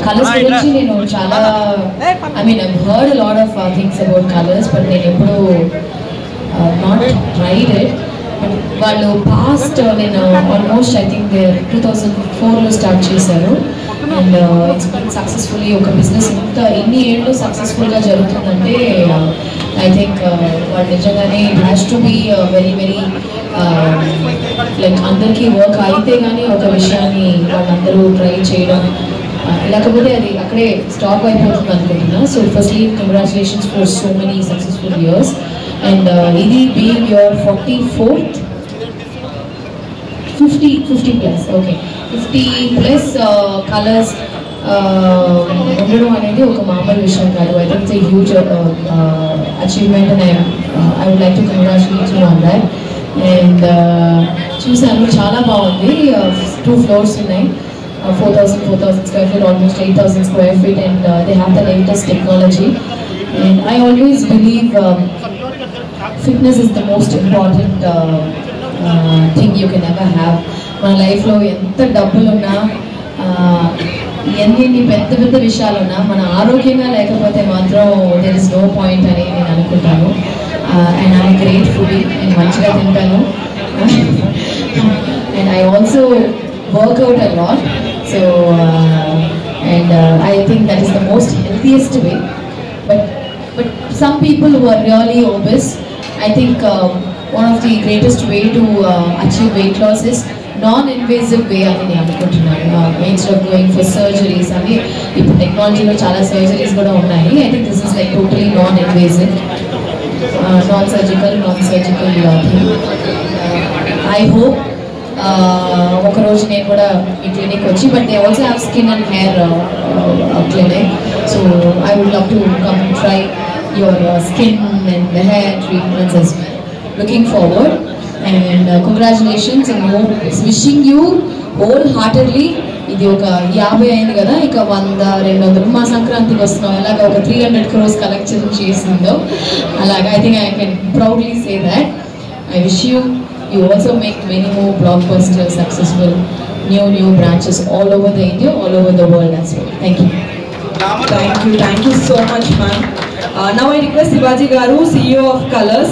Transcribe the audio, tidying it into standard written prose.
Colours గురించి నేను చాలా I mean I've heard lot of things about colours, but నేను ఎప్పుడు నాట్ ట్రైడ్ ఇట్. బట్ వాళ్ళు పాస్ట్ నేను ఆల్మోస్ట్ ఐ థింక్ 2004లో స్టార్ట్ చేశారు. అండ్ ఇట్స్ బీన్ సక్సెస్ఫుల్లీ ఒక బిజినెస్ ఇన్ని ఏళ్ళు సక్సెస్ఫుల్గా జరుగుతుందంటే ఐ థింక్ వాళ్ళు నిజంగానే it has to be very very like అందరికీ వర్క్ అయితే కానీ ఒక విషయాన్ని వాళ్ళందరూ ట్రై చేయడం, లేకపోతే అది అక్కడే స్టాప్ అయిపోతుంది అనుకుంటున్నా. So firstly congratulations for so many successful years. And ఇది being your 44th 50 plus okay 50+ colours ఉండడం అనేది ఒక మామూలు విషయం కాదు. I think it's a huge achievement and I would like to congratulate you on that. And చూసాను చాలా బాగుంది. 2 floors ఉన్నాయి, 4,000 square feet, almost 8,000 square feet, and they have the latest technology. And I always believe fitness is the most important thing you can ever have. మన లైఫ్లో ఎంత డబ్బులున్నా ఎన్ని పెద్ద పెద్ద విషయాలున్నా మన ఆరోగ్యంగా లేకపోతే మాత్రం దెర్ ఇస్ నో పాయింట్ అని నేను అనుకుంటాను. అండ్ ఐఎమ్ గ్రేట్ ఫుడ్, నేను మంచిగా తింటాను. And I also workout a lot. So and I think that is the most healthiest way. But some people who are really obese, I think one of the greatest way to achieve weight loss is non-invasive way అని నేను అనుకుంటున్నాను. Instead of going for surgeries, అని ఇప్పుడు టెక్నాలజీలో చాలా surgeries కూడా ఉన్నాయి. I think this is like totally non-invasive, non-surgical thing. I hope ఒక రోజు నేను కూడా ఈ క్లినిక్ వచ్చి, but they also have skin and hair clinic. So I would love to come try your skin and hair treatments as well. Looking forward and congratulations and wishing you wholeheartedly. ఇది ఒక 50 అయింది కదా, ఇక 100-200 మా సంక్రాంతికి వస్తున్నాం. ఎలాగ ఒక 300 crores కలెక్షన్ చేసిందో అలాగా I think I can proudly say that. I wish you also make many more blockbuster successful new branches all over the India, all over the world as well. Thank you. Thank you so much, ma'am. Now I request Sivaji Garu, CEO of Colors,